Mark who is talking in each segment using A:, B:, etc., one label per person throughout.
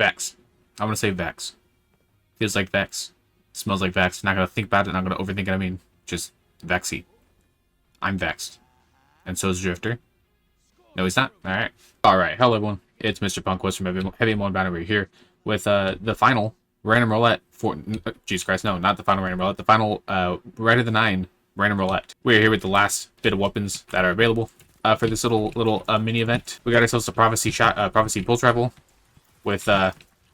A: Vex. I'm gonna say Vex. Feels like Vex. Smells like Vex. Not gonna think about it. Not gonna overthink it. I mean, just Vexy. I'm vexed. And so is Drifter. No, he's not. Alright. Alright. Hello, everyone. It's Mr. Punkwist from Heavy Moon Banner over here with the final random roulette for... Jesus Christ, no, not the final random roulette. The final Rite of the 9 random roulette. We're here with the last bit of weapons that are available for this little mini event. We got ourselves a Prophecy Pulse Rifle with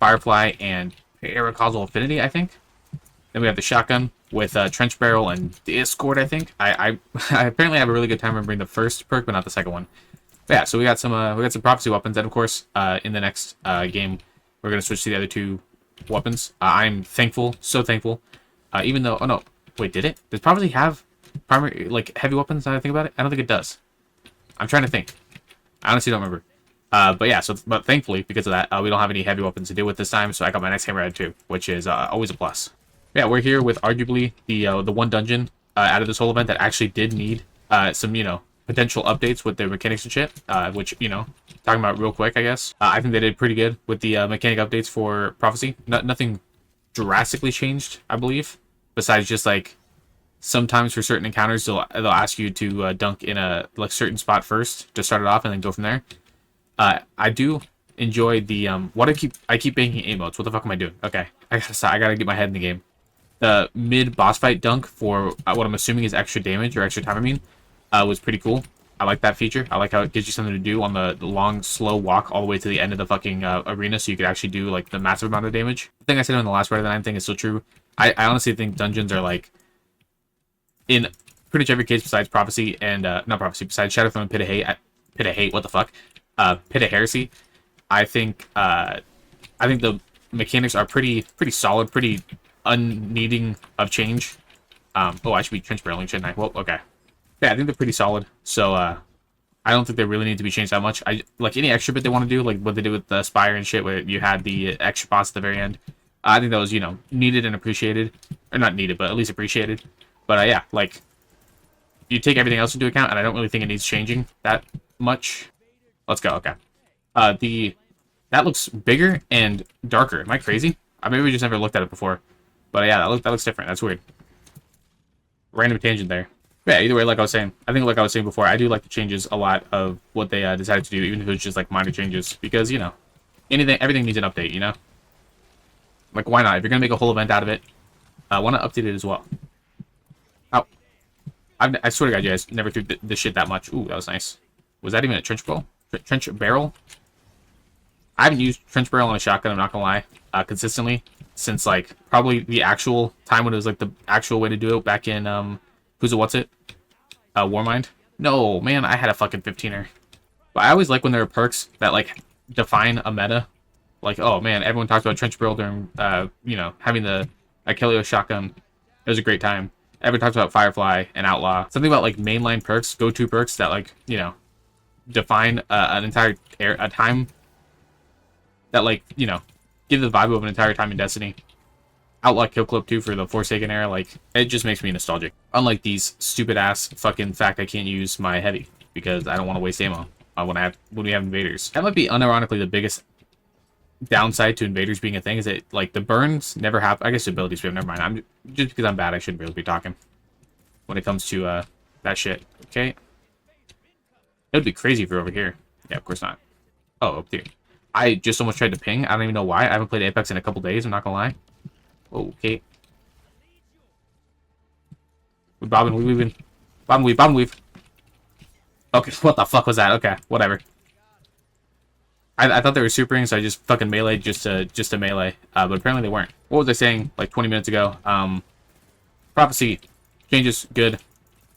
A: Firefly and Paracausal Affinity, I think. Then we have the shotgun with Trench Barrel and Discord, I think. I apparently have a really good time remembering the first perk, but not the second one. But yeah, so we got some Prophecy weapons, and of course, in the next game, we're gonna switch to the other two weapons. I'm thankful, so thankful. Even though, oh no, wait, did it? Does Prophecy have primary heavy weapons? Now that I think about it, I don't think it does. I'm trying to think. I honestly don't remember. But yeah, but thankfully, because of that, we don't have any heavy weapons to deal with this time, so I got my next hammerhead too, which is always a plus. Yeah, we're here with arguably the one dungeon out of this whole event that actually did need some, potential updates with their mechanics and shit, which, talking about real quick, I guess. I think they did pretty good with the mechanic updates for Prophecy. Nothing drastically changed, I believe, besides just, sometimes for certain encounters, they'll ask you to dunk in a, certain spot first to start it off and then go from there. I do enjoy the, I keep banking emotes. What the fuck am I doing? Okay, I gotta get my head in the game. The mid-boss fight dunk for what I'm assuming is extra damage, or extra time, was pretty cool. I like that feature. I like how it gives you something to do on the long, slow walk all the way to the end of the fucking arena, so you could actually do, the massive amount of damage. The thing I said on the last Rite of the 9 thing is still true. I honestly think dungeons are, in pretty much every case besides Prophecy and, not Prophecy, besides Shadowthrone and Pit of Hate, what the fuck? Pit of Heresy. I think the mechanics are pretty solid, pretty unneeding of change. Oh, I should be trench barreling, shouldn't I? Well, okay. Yeah, I think they're pretty solid. So, I don't think they really need to be changed that much. Any extra bit they want to do, like what they did with the Spire and shit, where you had the extra boss at the very end. I think that was, needed and appreciated. Or not needed, but at least appreciated. But, yeah, you take everything else into account, and I don't really think it needs changing that much. Let's go, okay. That looks bigger and darker. Am I crazy? I maybe just never looked at it before. But yeah, that looks different. That's weird. Random tangent there. Yeah, either way, like I was saying, I think like I was saying before, I do like the changes a lot of what they decided to do, even if it was just minor changes, because everything needs an update, why not? If you're gonna make a whole event out of it, why not update it as well? Oh, I swear to God, you guys never threw this shit that much. Ooh, that was nice. Was that even a trench barrel? Trench barrel? I haven't used trench barrel on a shotgun, I'm not gonna lie, consistently, since, probably the actual time when it was, the actual way to do it back in, Who's it, what's it? Warmind? No, man, I had a fucking 15er. But I always like when there are perks that, define a meta. Oh, man, everyone talks about trench barrel during, having the Achilleo shotgun. It was a great time. Everyone talks about Firefly and Outlaw. Something about, mainline perks, go-to perks that, define an entire a time that give the vibe of an entire time in Destiny. Outlaw Kill Clip 2 for the Forsaken era, it just makes me nostalgic. Unlike these stupid ass fucking fact I can't use my heavy because I don't want to waste ammo when we have invaders. That might be unironically the biggest downside to invaders being a thing, is that the burns never have, I guess abilities we have, never mind. Just because I'm bad, I shouldn't really be talking when it comes to that shit. Okay. It would be crazy if you're over here. Yeah, of course not. Oh, up here. I just almost tried to ping. I don't even know why. I haven't played Apex in a couple days, I'm not gonna lie. Okay. We bob and weave. Bob and weave, bob and weave. Okay, what the fuck was that? Okay, whatever. I thought they were supering, so I just fucking meleeed just to melee. But apparently they weren't. What was I saying 20 minutes ago? Prophecy changes, good.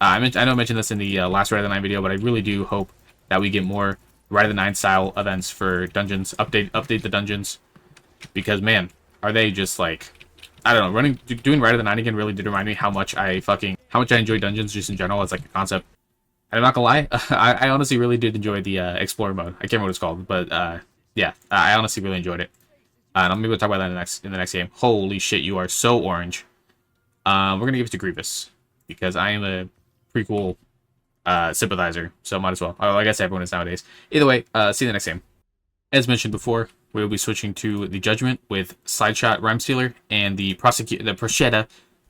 A: I know I mentioned this in the last Rite of the 9 video, but I really do hope that we get more Rite of the 9 style events for dungeons. Update the dungeons. Because, man, are they just I don't know, doing Rite of the 9 again really did remind me how much I enjoy dungeons just in general as a concept. And I'm not gonna lie, I honestly really did enjoy the Explorer mode. I can't remember what it's called, but yeah, I honestly really enjoyed it. And I'm maybe we'll talk about that in the next game. Holy shit, you are so orange. We're gonna give it to Grievous because I am a prequel sympathizer, so might as well. I guess everyone is nowadays. Either way, see you in the next game. As mentioned before, we will be switching to the Judgment with Sideshot Rhyme Stealer and the Prosciutto.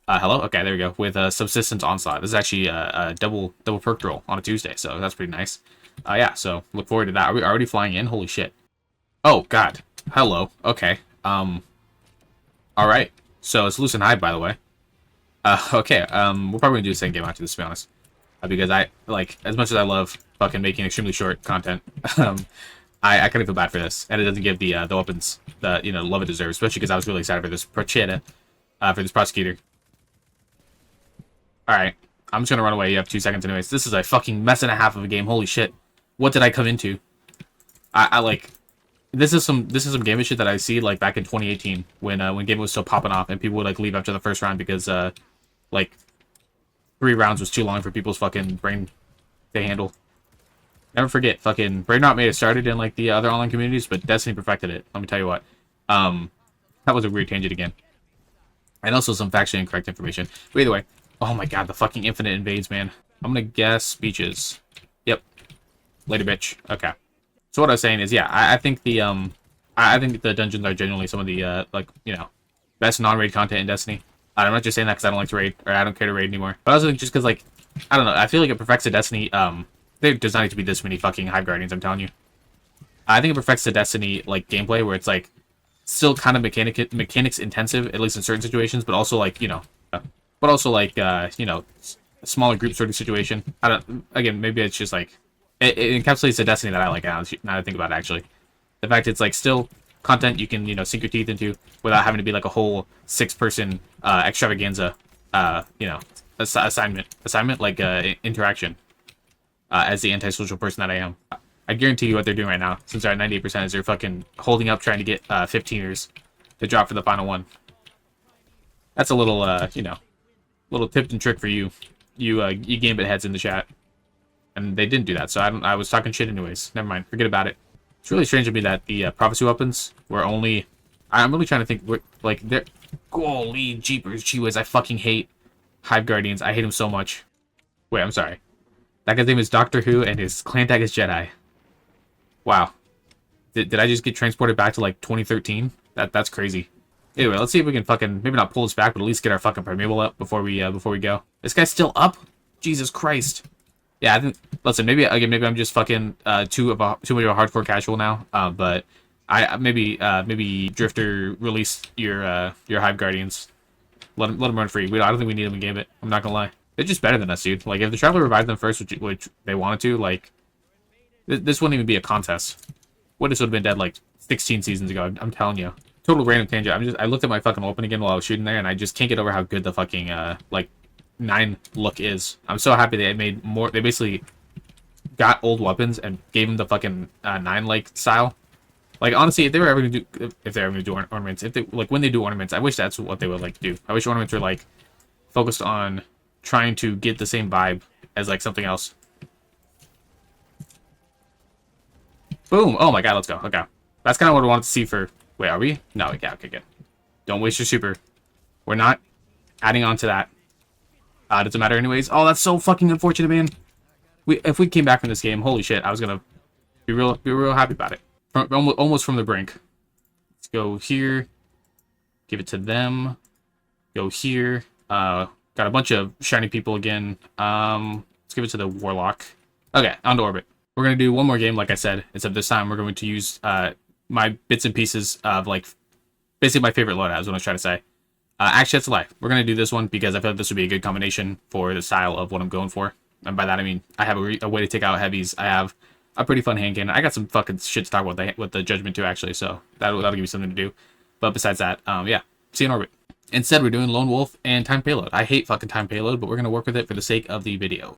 A: Hello? Okay, there we go. With Subsistence Onslaught. This is actually a double perk roll on a Tuesday, so that's pretty nice. Yeah, so look forward to that. Are we already flying in? Holy shit. Oh, God. Hello. Okay. Alright. So it's Loose and Hide, by the way. Okay. We're probably gonna do the same game after this, to be honest. Because I, like, as much as I love fucking making extremely short content, I kind of feel bad for this. And it doesn't give the weapons the, love it deserves, especially because I was really excited for this Procetta, for this Prosecutor. Alright. I'm just gonna run away. You have 2 seconds anyways. This is a fucking mess and a half of a game. Holy shit. What did I come into? I like... This is some game shit that I see like back in 2018 when game was still popping off and people would like leave after the first round because like 3 rounds was too long for people's fucking brain to handle. Never forget, fucking Brainrot may have started in like the other online communities, but Destiny perfected it. Let me tell you what. That was a weird tangent again. And also some factually incorrect information. But either way, oh my god, the fucking infinite invades, man. I'm gonna guess speeches. Yep. Later, bitch. Okay. So what I was saying is, yeah, I think the dungeons are genuinely some of the like, best non-raid content in Destiny. I'm not just saying that because I don't like to raid, or I don't care to raid anymore. But I also think just because, like, I don't know, I feel like it perfects the Destiny. There does not need to be this many fucking Hive Guardians, I'm telling you. I think it perfects the Destiny like gameplay where it's like still kind of mechanics intensive, at least in certain situations, but also like a smaller group sort of situation. Again, maybe it's just like it encapsulates the Destiny that I like now that I think about it, actually. The fact it's like still content you can sink your teeth into without having to be like a whole 6-person extravaganza assignment like interaction as the antisocial person that I am. I guarantee you what they're doing right now, since they're at 98%, is they're fucking holding up trying to get 15ers to drop for the final one. That's a little little tip and trick for you Gambit heads in the chat. And they didn't do that, so I was talking shit anyways. Never mind, forget about it. It's really strange to me that the prophecy weapons were only... I'm really trying to think, like, they're... Holy jeepers, cheewas, I fucking hate Hive Guardians. I hate them so much. Wait, I'm sorry. That guy's name is Doctor Who, and his clan tag is Jedi. Wow. Did I just get transported back to, like, 2013? That's crazy. Anyway, let's see if we can fucking... Maybe not pull this back, but at least get our fucking Primeval up before we go. This guy's still up? Jesus Christ. Yeah, I think. Listen, maybe I'm just fucking too much of a hardcore casual now. But I maybe Drifter release your Hive Guardians. Let them run free. I don't think we need them in Gambit. I'm not gonna lie. They're just better than us, dude. Like if the Traveler revived them first, which they wanted to, like this wouldn't even be a contest. What this would have been dead like 16 seasons ago. I'm telling you. Total random tangent. I looked at my fucking open again while I was shooting there, and I just can't get over how good the fucking like 9 look is. I'm so happy they made more. They basically got old weapons and gave them the fucking 9 like style. Like honestly, if they're ever gonna do ornaments, when they do ornaments, I wish that's what they would like do. I wish ornaments were like focused on trying to get the same vibe as like something else. Boom! Oh my god, let's go. Okay, that's kind of what I wanted to see for. Wait, are we? No, yeah, okay, good. Don't waste your super. We're not adding on to that. Doesn't matter anyways. Oh, that's so fucking unfortunate, man. If we came back from this game, holy shit, I was gonna be real happy about it. Almost from the brink. Let's go here. Give it to them. Go here. Got a bunch of shiny people again. Let's give it to the Warlock. Okay, onto Orbit. We're gonna do one more game, like I said, except this time we're going to use my bits and pieces of like basically my favorite loadout is what I was trying to say. Actually, that's a lie. We're going to do this one because I feel like this would be a good combination for the style of what I'm going for. And by that, I mean, I have a way to take out heavies. I have a pretty fun hand cannon. I got some fucking shit to talk about with the Judgment too, actually. So that'll give you something to do. But besides that, yeah, see you in Orbit. Instead, we're doing Lone Wolf and Time Payload. I hate fucking Time Payload, but we're going to work with it for the sake of the video.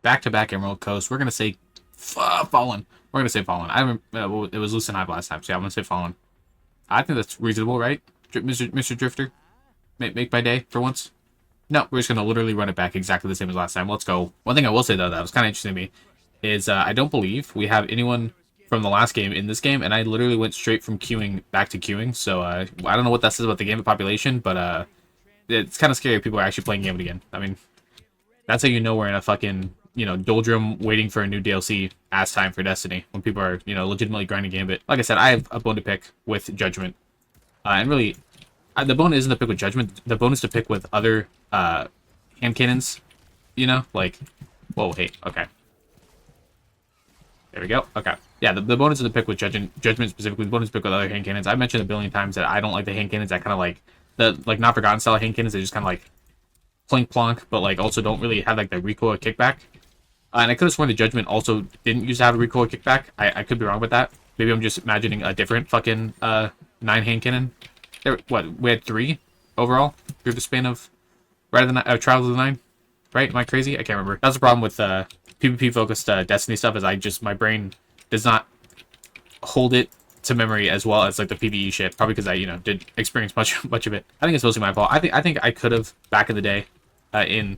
A: Back-to-back Emerald Coast. We're going to say Fallen. We're going to say Fallen. I remember, it was Loose and Hive last time, so yeah, I'm going to say Fallen. I think that's reasonable, right, Mr. Drifter? Make my day for once. No, we're just going to literally run it back exactly the same as last time. Let's go. One thing I will say, though, that was kind of interesting to me is I don't believe we have anyone from the last game in this game, and I literally went straight from queuing back to queuing, so I don't know what that says about the Gambit population, but it's kind of scary if people are actually playing Gambit again. I mean, that's how you know we're in a fucking you know, doldrum waiting for a new DLC ass time for Destiny when people are, you know, legitimately grinding Gambit. Like I said, I have a bone to pick with Judgment. And really, the bone isn't to pick with Judgment. The bone is to pick with other Handcannons, you know? Like, whoa, hey, okay. There we go. Okay. Yeah, the bonus is to pick with Judgment specifically. The bonus to pick with other Handcannons. I've mentioned a billion times that I don't like the Handcannons that kind of like, the like Not Forgotten style Handcannons. They just kind of like plink plonk, but like also don't really have like the recoil kickback. And I could have sworn the Judgment also didn't used to have a recoil kickback. I could be wrong with that. Maybe I'm just imagining a different fucking 9 Handcannon. What, we had 3 overall through the span of Trials of the 9, right? Am I crazy? I can't remember. That's the problem with PvP focused Destiny stuff, is my brain does not hold it to memory as well as like the PvE shit. Probably because I, you know, did experience much of it. I think it's mostly my fault. I think I could have back in the day in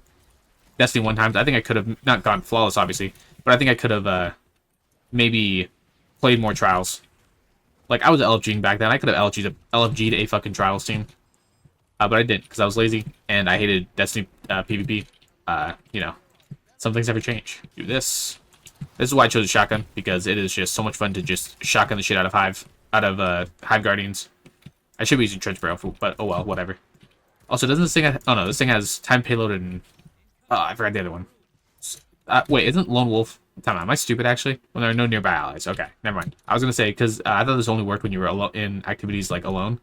A: Destiny 1 times. I think I could have not gone flawless, obviously, but I think I could have maybe played more Trials. Like, I was LFGing back then. I could have LFG'd a fucking Trials team. But I didn't, because I was lazy, and I hated Destiny PvP. You know, some things never change. Do this. This is why I chose a shotgun, because it is just so much fun to just shotgun the shit out of Hive Guardians. I should be using Trench Barrel, but oh well, whatever. Also, doesn't this thing oh no, this thing has time payload and... Oh, I forgot the other one. Wait, isn't Lone Wolf... Time out, am I stupid, actually? When there are no nearby allies. Okay, never mind. I was gonna say, because I thought this only worked when you were in activities, like, alone.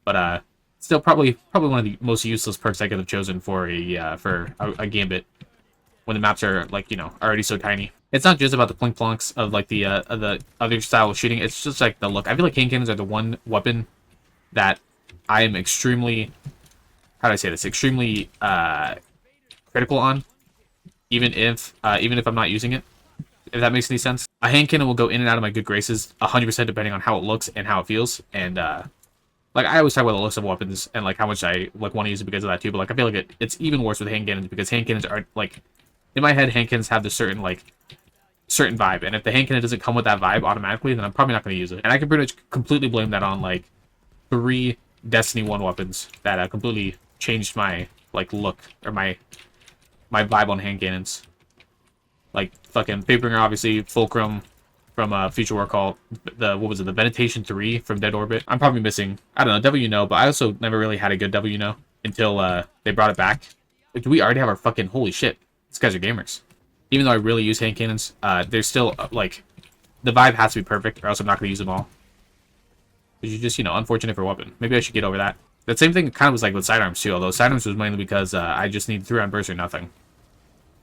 A: But, still probably one of the most useless perks I could have chosen for a Gambit. When the maps are, like, you know, already so tiny. It's not just about the plink plonks of, like, the other style of shooting. It's just, like, the look. I feel like Handcannons are the one weapon that I am extremely... How do I say this? Extremely, critical on. Even if I'm not using it. If that makes any sense. A Handcannon will go in and out of my good graces 100% depending on how it looks and how it feels. And, like, I always talk about the looks of weapons and, like, how much I, like, want to use it because of that, too. But, like, I feel like it's even worse with Handcannons because Handcannons are, like... In my head, Handcannons have this certain vibe. And if the Handcannon doesn't come with that vibe automatically, then I'm probably not going to use it. And I can pretty much completely blame that on, like, 3 Destiny 1 weapons that completely changed my, like, look. Or my vibe on Handcannons. Like, fucking Fatebringer, obviously, Fulcrum from Future War Call, the Venetation 3 from Dead Orbit. I'm probably missing, I don't know, W No, but I also never really had a good W No until they brought it back. Like, do we already have our fucking, holy shit, these guys are gamers. Even though I really use Handcannons, there's still, like, the vibe has to be perfect, or else I'm not going to use them all. Because you're just, you know, unfortunate for a weapon. Maybe I should get over that. That same thing kind of was like with sidearms, too, although sidearms was mainly because I just need 3-round bursts or nothing.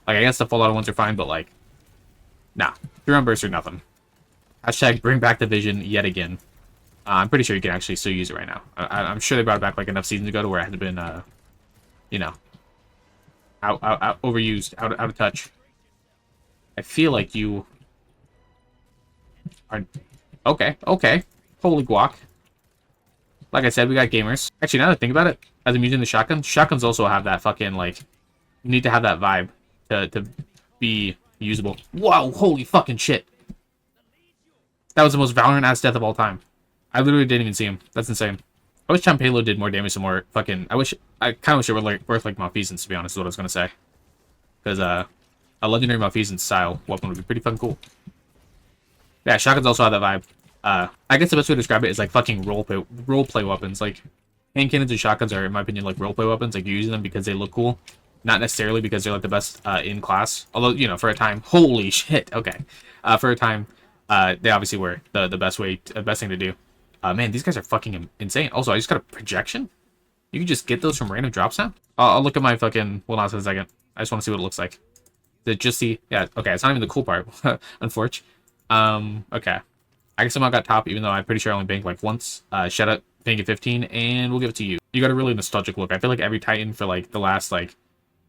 A: Like, I guess the full auto ones are fine, but, like, nah. 3-round bursts or nothing. Hashtag bring back the Vision yet again. I'm pretty sure you can actually still use it right now. I'm sure they brought it back, like, enough seasons ago to where it had been, you know, overused, out of touch. I feel like you are... Okay. Holy guac. Like I said, we got gamers. Actually, now that I think about it, as I'm using the shotgun, shotguns also have that fucking, like... You need to have that vibe to be usable. Whoa, holy fucking shit. That was the most Valorant-ass death of all time. I literally didn't even see him. That's insane. I wish Time Payload did more damage and more fucking... I kind of wish it were like, worth like Malfeasance, to be honest, is what I was going to say. Because, a legendary Malfeasance style weapon would be pretty fucking cool. Yeah, shotguns also have that vibe. I guess the best way to describe it is like fucking roleplay weapons. Like, Handcannons and shotguns are, in my opinion, like roleplay weapons. Like, you're using them because they look cool. Not necessarily because they're like the best in class. Although, you know, for a time, holy shit. Okay, for a time, they obviously were the best thing to do. Man, these guys are fucking insane. Also, I just got a projection. You can just get those from random drops now. I'll look at my fucking. Hold on a second. I just want to see what it looks like. Is it just the? Yeah. Okay, it's not even the cool part. Unfortunately. Okay. I somehow got top, even though I'm pretty sure I only banked like once. Shut up, bank at 15, and we'll give it to you. You got a really nostalgic look. I feel like every Titan for like the last like,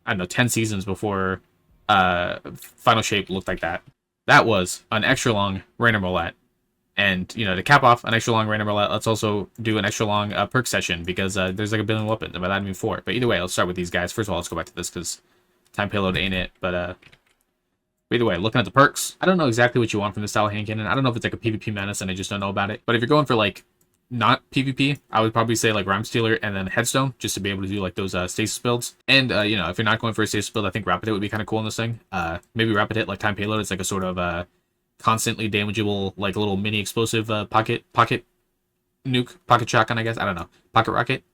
A: I don't know, 10 seasons before Final Shape looked like that. That was an extra long random roulette. And, you know, to cap off an extra long random roulette, let's also do an extra long perk session because there's like a billion weapons, and by that I mean 4. But either way, let's start with these guys. First of all, let's go back to this because time payload ain't it. But either way, looking at the perks, I don't know exactly what you want from this style of hand cannon. I don't know if it's like a PvP menace and I just don't know about it. But if you're going for like not PvP, I would probably say like Rhyme Stealer and then Headstone, just to be able to do like those stasis builds. And you know, if you're not going for a stasis build, I think Rapid Hit would be kind of cool in this thing. Maybe Rapid Hit like Time Payload. It's like a sort of constantly damageable, like a little mini explosive pocket nuke, pocket shotgun, I guess. I don't know, pocket rocket.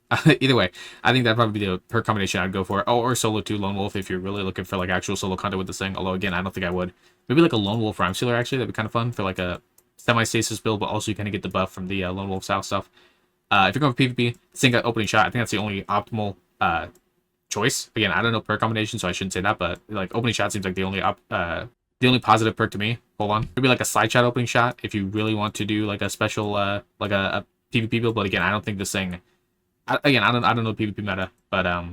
A: Either way, I think that'd probably be the perk combination I'd go for. Oh, or solo 2 Lone Wolf if you're really looking for like actual solo content with this thing. Although again, I don't think I would. Maybe like a Lone Wolf Rhyme Stealer actually. That'd be kind of fun for like a semi-stasis build, but also you kind of get the buff from the Lone Wolf South stuff. If you're going for PvP, this thing got opening shot. I think that's the only optimal choice. Again, I don't know perk combination, so I shouldn't say that. But like opening shot seems like the only positive perk to me. Hold on, maybe like a slide shot opening shot if you really want to do like a special like a PvP build. But again, I don't think this thing. I don't know PvP meta, but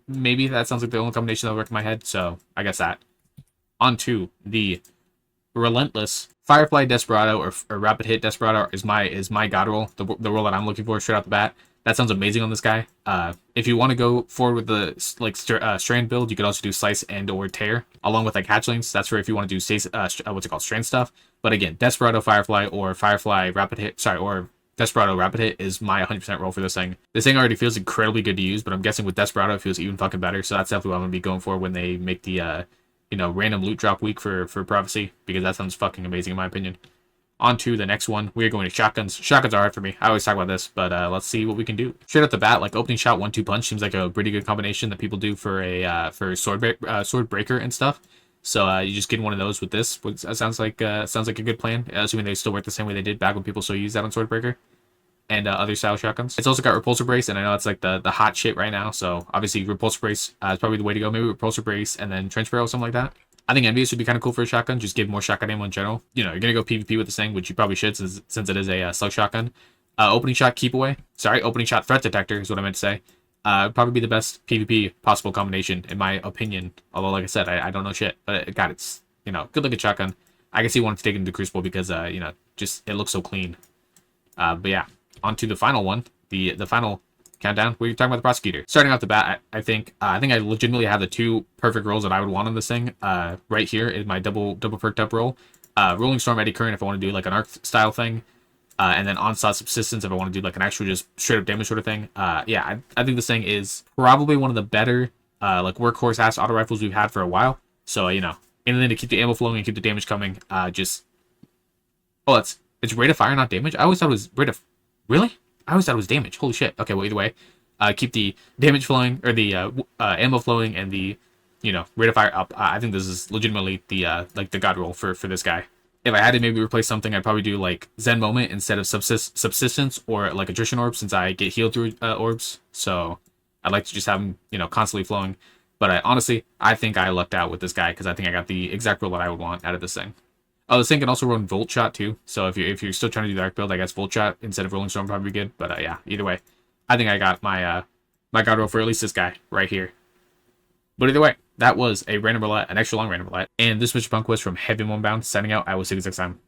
A: maybe that sounds like the only combination that'll work in my head. So I guess that. On to the Relentless Firefly Desperado or Rapid Hit Desperado is my god roll, the roll that I'm looking for straight out the bat. That sounds amazing on this guy. If you want to go forward with the like strand build, you could also do slice and or tear along with like hatchlings. That's for if you want to do what's it called, strand stuff. But again, Desperado Firefly or Firefly Rapid Hit, or Desperado Rapid Hit is my 100% roll for this thing. This thing already feels incredibly good to use, but I'm guessing with Desperado it feels even fucking better. So that's definitely what I'm gonna be going for when they make the you know, random loot drop week for Prophecy, because that sounds fucking amazing in my opinion. On to the next one. We are going to shotguns. Shotguns are hard for me. I always talk about this, but let's see what we can do. Straight off the bat, like opening shot 1-2 punch seems like a pretty good combination that people do for a sword breaker and stuff. So you just get one of those with this. Which sounds like a good plan. Assuming they still work the same way they did back when people still use that on sword breaker and other style shotguns. It's also got repulsor brace, and I know it's like the hot shit right now. So obviously repulsor brace is probably the way to go. Maybe repulsor brace and then trench barrel, something like that. I think Envious would be kind of cool for a shotgun. Just give more shotgun ammo in general. You know, you're gonna go PvP with this thing, which you probably should since it is a slug shotgun. Opening shot keep away. Sorry, opening shot threat detector is what I meant to say. Probably be the best PvP possible combination in my opinion. Although, like I said, I don't know shit. But God, it's, you know, good looking shotgun. I can see wanting to take it into Crucible because you know, just it looks so clean. But yeah. On to the final one, the final countdown. We're talking about the Prosecutor. Starting off the bat, I think I legitimately have the 2 perfect rolls that I would want on this thing. Right here is my double perked up roll. Rolling Storm, Eddy Current if I want to do like an arc style thing, and then Onslaught Subsistence if I want to do like an actual just straight up damage sort of thing. Yeah, I think this thing is probably one of the better like workhorse ass auto rifles we've had for a while. So you know, and then to keep the ammo flowing and keep the damage coming, it's rate of fire, not damage. I always thought it was rate of. Really? I always thought it was damage. Holy shit. Okay, well, either way, keep the damage flowing, or the ammo flowing, and the, you know, rate of fire up. I think this is legitimately the like the god roll for this guy. If I had to maybe replace something, I'd probably do like Zen Moment instead of Subsistence, or like Attrition Orb, since I get healed through orbs. So I'd like to just have them, you know, constantly flowing. But honestly, I think I lucked out with this guy because I think I got the exact roll that I would want out of this thing. Oh, this thing can also run Volt Shot too. So if you're still trying to do the arc build, I guess Volt Shot instead of Rolling Storm would probably be good. But yeah, either way, I think I got my my god roll for at least this guy right here. But either way, that was a random roulette, an extra long random roulette. And this was your Punk was from Heavy Moonbound, signing out. I will see you next time.